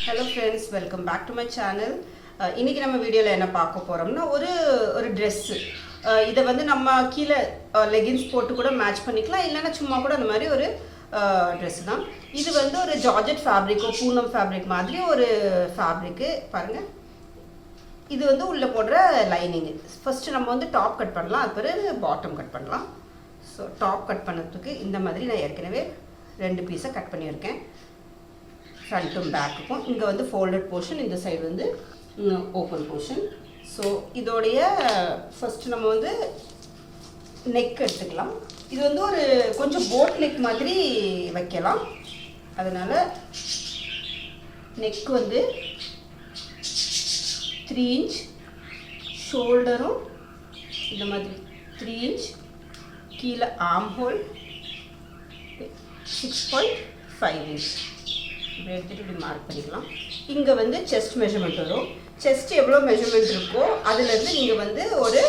Hello friends, welcome back to my channel. இன்னைக்கு நம்ம வீடியோல என்ன பார்க்க போறோம்னா ஒரு Dress. இத வந்து நம்ம கீழ leggings போட்டு கூட மேட்ச் பண்ணிக்கலாம் இல்லனா சும்மா கூட அந்த மாதிரி ஒரு Dress தான். இது வந்து ஒரு ஜார்ஜெட் ஃபேப்ரிக் பூனம் ஃபேப்ரிக் மாதிரி ஒரு ஃபேப்ரிக் பாருங்க. இது வந்து உள்ள போடுற லைனிங். ஃபர்ஸ்ட் நம்ம வந்து டாப் கட் பண்ணலாம் அப்புறம் பாட்டம் கட் பண்ணலாம். சோ டாப் கட் பண்ணதுக்கு இந்த மாதிரி நான் ஏற்கனவே ரெண்டு பீஸை கட் பண்ணியிருக்கேன். ஃப்ரண்ட்டும் பேக்குக்கும் இங்கே வந்து ஃபோல்டட் போர்ஷன் இந்த சைடு வந்து ஓப்பன் போர்ஷன். ஸோ இதோடைய ஃபர்ஸ்ட் நம்ம வந்து நெக் எடுத்துக்கலாம். இது வந்து ஒரு கொஞ்சம் போட் நெக் மாதிரி வைக்கலாம். அதனால் நெக் வந்து 3 இன்ச், ஷோல்டரும் இந்த மாதிரி 3 இன்ச், கீழே ஆர்ம் ஹோல் 6.5 இன்ச் இப்படி எடுத்துகிட்டு இப்படி மார்க் பண்ணிக்கலாம். இங்கே வந்து செஸ்ட் மெஷர்மெண்ட் வரும். செஸ்ட் எவ்வளோ மெஷர்மெண்ட் இருக்கோ அதுலேருந்து நீங்கள் வந்து ஒரு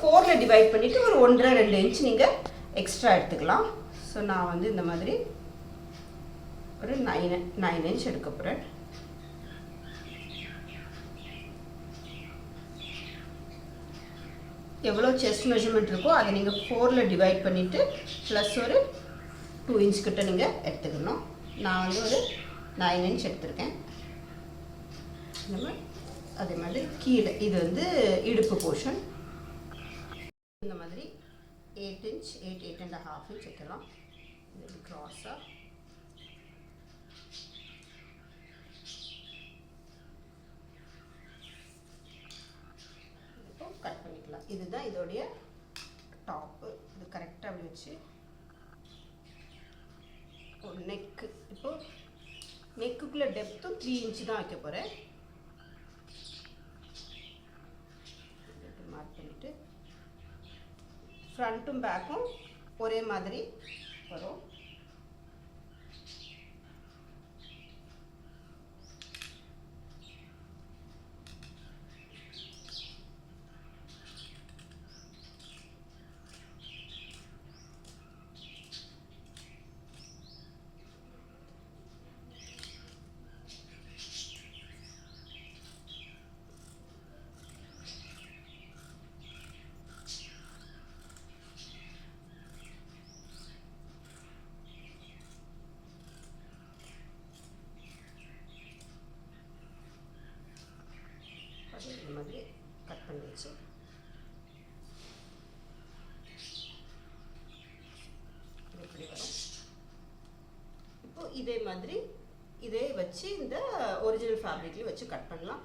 4ல் டிவைட் பண்ணிவிட்டு ஒரு 1.5-2 இன்ச் நீங்கள் எக்ஸ்ட்ரா எடுத்துக்கலாம். ஸோ நான் வந்து இந்த மாதிரி ஒரு 9 இன்ச் எடுக்க போகிறேன். எவ்வளோ செஸ்ட் மெஷர்மெண்ட் இருக்கோ அதை நீங்கள் 4ல் டிவைட் பண்ணிவிட்டு ப்ளஸ் ஒரு 2 இன்ச் கிட்ட நீங்கள் எடுத்துக்கணும். நான் வந்து ஒரு 9 இன்ச் எடுத்திருக்கேன். நம்ம அதே மாதிரி கீழே இது வந்து இடுப்பு போர்ஷன் இந்த மாதிரி 8 இன்ச் 8.5 இன்ச் வைக்கலாம். இது கிராஸாக இப்போ கட் பண்ணிக்கலாம். இதுதான் இதோடைய டாப்பு. இது கரெக்டாக அப்படி வச்சு ஒரு நெக்கு. இப்போ நெக்குக்குள்ள டெப்த்தும் 3 இன்ச் தான் வைக்க போகிறேன். மார்க் பண்ணிட்டு ஃப்ரண்ட்டும் பேக்கும் ஒரே மாதிரி வரும். இந்த மாதிரி கட் பண்ணி வச்சு இப்படி வரும். இப்போ இதே மாதிரி இதே வச்சு இந்த ஒரிஜினல் ஃபேப்ரிக்லேயும் வச்சு கட் பண்ணலாம்.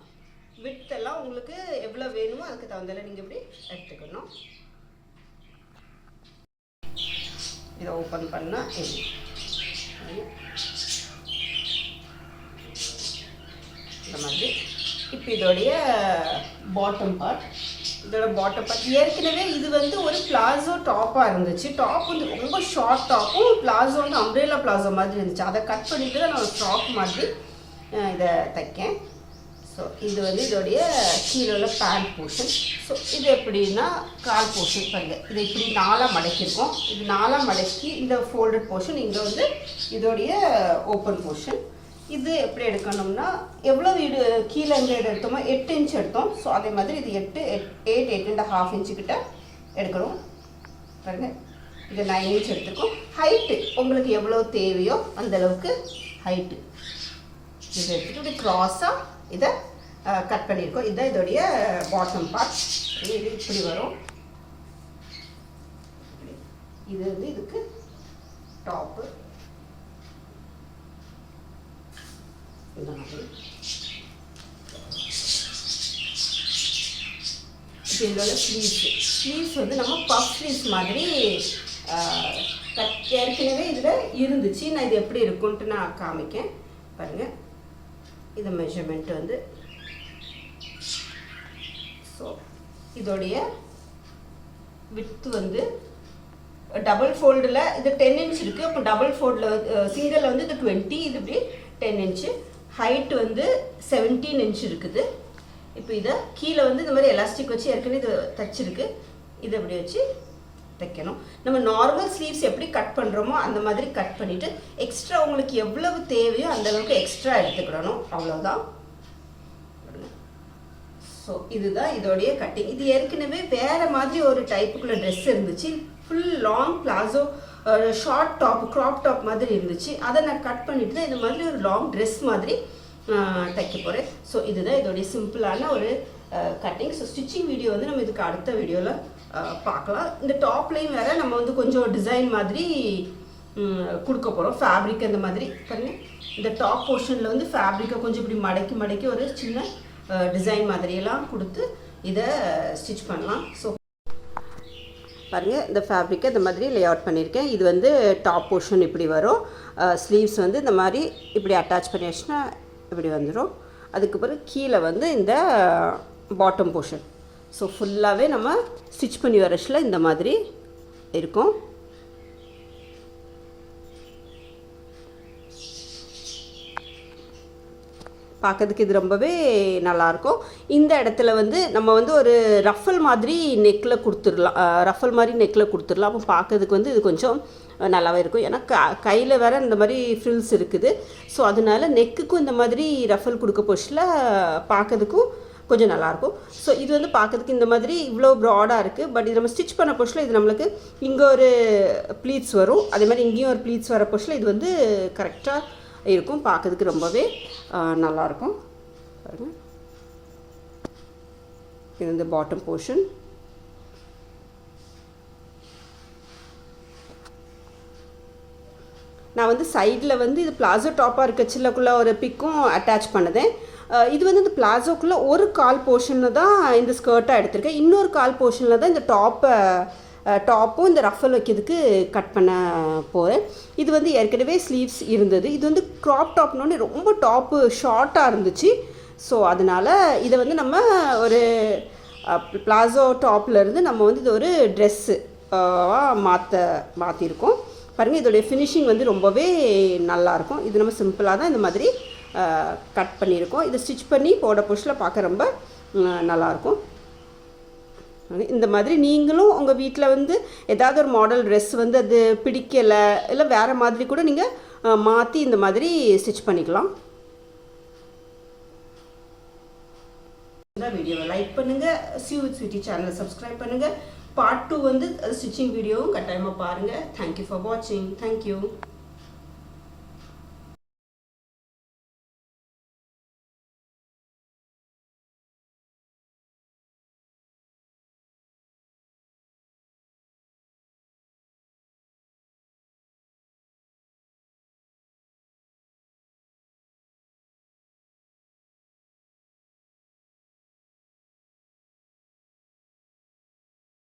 விட்த் எல்லாம் உங்களுக்கு எவ்வளோ வேணுமோ அதுக்கு தகுந்தால நீங்கள் இப்படி எடுத்துக்கணும். இதை ஓப்பன் பண்ணால் இந்த மாதிரி. இப்போ இதோடைய பாட்டம் பார்ட் ஏற்கனவே இது வந்து ஒரு பிளாசோ டாப்பாக இருந்துச்சு. டாப் வந்து ரொம்ப ஷார்ட் டாப்பும் பிளாசோ வந்து அம்ப்ரேலா பிளாசோ மாதிரி இருந்துச்சு. அதை கட் பண்ணிவிட்டு தான் நான் ஃப்ராக் மாதிரி இதை தைக்கேன். ஸோ இது வந்து இதோடைய கீழே உள்ள பேண்ட் போர்ஷன். ஸோ இது எப்படின்னா கால் போர்ஷன் பாருங்கள். இதை இப்படி 4ஆக மடக்கியிருக்கோம். இது 4ஆக மடக்கி இந்த ஃபோல்டட் போர்ஷன் இங்கே வந்து இதோடைய ஓப்பன் போர்ஷன். இது எப்படி எடுக்கணும்னா எவ்வளோ வீடு கீழே எங்கே எடுத்தோமோ 8 இன்ச் எடுத்தோம். ஸோ அதே மாதிரி இது 8.5 இன்ச்சு கிட்ட எடுக்கணும். பாருங்க இது 9 இன்ச் எடுத்துருக்கோம். ஹைட்டு உங்களுக்கு எவ்வளோ தேவையோ அந்தளவுக்கு ஹைட்டு இதை எடுத்துகிட்டு இப்படி க்ராஸாக இதை கட் பண்ணியிருக்கோம். இதுதான் இதோடைய பாட்டம் பார்ட். இது இப்படி வரும். இது வந்து இதுக்கு டாப்பு. இந்த மாதிரி இதோட ஸ்லீவ்ஸ் வந்து நம்ம பஃப் ஸ்லீவ்ஸ் மாதிரி ஏற்கனவே இதில் இருந்துச்சு. நான் இது எப்படி இருக்குன்ட்டு நான் காமிக்கேன் பாருங்கள். இது மெஷர்மெண்ட் வந்து ஸோ இதோடைய விட்த் வந்து டபுள் ஃபோல்டில் இது 10 இன்ச் இருக்குது. அப்போ டபுள் ஃபோல்டில் சிங்கிளில் வந்து இது 20, இது இப்படி 10 இன்ச்சு. ஹைட் வந்து 17 இன்ச் இருக்குது. இப்போ இதை கீழே வந்து இந்த மாதிரி எலாஸ்டிக் வச்சு ஏற்கனவே இது தச்சிருக்கு. இதை அப்படி வச்சு தைக்கணும். நம்ம நார்மல் ஸ்லீவ்ஸ் எப்படி கட் பண்ணுறோமோ அந்த மாதிரி கட் பண்ணிவிட்டு எக்ஸ்ட்ரா உங்களுக்கு எவ்வளவு தேவையோ அந்த அளவுக்கு எக்ஸ்ட்ரா எடுத்துக்கிடணும், அவ்வளோதான். ஸோ இதுதான் இதோடைய கட்டிங். இது ஏற்கனவே வேறு மாதிரி ஒரு டைப்புக்குள்ள ட்ரெஸ் இருந்துச்சு, full long palazzo short top crop top மாதிரி இருந்துச்சு. அதை நான் கட் பண்ணிட்டு தான் இந்த மாதிரி ஒரு லாங் ட்ரெஸ் மாதிரி தைக்க போகிறேன். ஸோ இதுதான் இதோடைய சிம்பிளான ஒரு கட்டிங். ஸோ ஸ்டிச்சிங் வீடியோ வந்து நம்ம இதுக்கு அடுத்த வீடியோவில் பார்க்கலாம். இந்த டாப்லையும் வேறு நம்ம வந்து கொஞ்சம் டிசைன் மாதிரி கொடுக்க போகிறோம், ஃபேப்ரிக் அந்த மாதிரி பாருங்கள். இந்த டாப் போர்ஷனில் வந்து ஃபேப்ரிக்கை கொஞ்சம் இப்படி மடக்கி மடக்கி ஒரு சின்ன டிசைன் மாதிரியெல்லாம் கொடுத்து இதை ஸ்டிச் பண்ணலாம். ஸோ பாருங்கள், இந்த ஃபேப்ரிக்கை இந்த மாதிரி லே அவுட் பண்ணியிருக்கேன். இது வந்து டாப் போர்ஷன் இப்படி வரும், ஸ்லீவ்ஸ் வந்து இந்த மாதிரி இப்படி அட்டாச் பண்ணி வச்சுன்னா இப்படி வந்துடும். அதுக்கு பிறகு கீழே வந்து இந்த பாட்டம் போர்ஷன். ஸோ ஃபுல்லாகவே நம்ம ஸ்டிச் பண்ணி வரச்சில் இந்த மாதிரி இருக்கும். பார்க்கறதுக்கு இது ரொம்பவே நல்லாயிருக்கும். இந்த இடத்துல வந்து நம்ம வந்து ஒரு ரஃபல் மாதிரி நெக்கில் கொடுத்துடலாம், ரஃபல் மாதிரி நெக்கில் கொடுத்துடலாம். அப்போ பார்க்கறதுக்கு வந்து இது கொஞ்சம் நல்லாவே இருக்கும். ஏன்னா கையில் வேறு இந்த மாதிரி ஃப்ரில்ஸ் இருக்குது. ஸோ அதனால நெக்குக்கும் இந்த மாதிரி ரஃபல் கொடுக்க போச்சில் பார்க்கறதுக்கும் கொஞ்சம் நல்லாயிருக்கும். ஸோ இது வந்து பார்க்கறதுக்கு இந்த மாதிரி இவ்வளோ ப்ராடாக இருக்குது. பட் இது நம்ம ஸ்டிச் பண்ண போச்சில் இது நம்மளுக்கு இங்கே ஒரு ப்ளீட்ஸ் வரும், அதே மாதிரி இங்கேயும் ஒரு ப்ளீட்ஸ் வர போச்சில் இது வந்து கரெக்டாக இருக்கும். பார்க்கறதுக்கு ரொம்பவே நல்லாயிருக்கும். பாருங்கள், இது வந்து பாட்டம் போர்ஷன். நான் வந்து சைடில் வந்து இது பிளாசோ டாப்பாக இருக்க சில்லக்குள்ளே ஒரு பிக்கும் அட்டாச் பண்ணுதேன். இது வந்து இந்த பிளாசோக்குள்ளே ஒரு கால் போர்ஷனில் தான் இந்த ஸ்கர்ட்டாக எடுத்திருக்கேன். இன்னொரு கால் போர்ஷனில் தான் இந்த டாப்பும் இந்த ரஃபல் வைக்கிறதுக்கு கட் பண்ண போகிறேன். இது வந்து ஏற்கனவே ஸ்லீவ்ஸ் இருந்தது. இது வந்து க்ராப் டாப்னோடனே ரொம்ப டாப்பு ஷார்ட்டாக இருந்துச்சு. ஸோ அதனால் இதை வந்து நம்ம ஒரு பிளாசோ டாப்லேருந்து நம்ம வந்து இது ஒரு ட்ரெஸ்ஸு மாற்றிருக்கோம். பாருங்கள், இதோடைய ஃபினிஷிங் வந்து ரொம்பவே நல்லாயிருக்கும். இது நம்ம சிம்பிளாக தான் இந்த மாதிரி கட் பண்ணியிருக்கோம். இதை ஸ்டிச் பண்ணி போட புஷில் பார்க்க ரொம்ப நல்லாயிருக்கும். இந்த மாதிரி நீங்களும் உங்கள் வீட்டில் வந்து ஏதாவது ஒரு மாடல் ட்ரெஸ் வந்து அது பிடிக்கலை இல்லை வேறு மாதிரி கூட நீங்கள் மாற்றி இந்த மாதிரி ஸ்டிச் பண்ணிக்கலாம். இந்த வீடியோவை லைக் பண்ணுங்கள், சியூ வித் ஸ்வீட்டி சேனலை சப்ஸ்கிரைப் பண்ணுங்கள். பார்ட் 2 வந்து ஸ்டிச்சிங் வீடியோவும் கட்டாயமாக பாருங்கள். தேங்க்யூ ஃபார் வாட்சிங். தேங்க்யூ.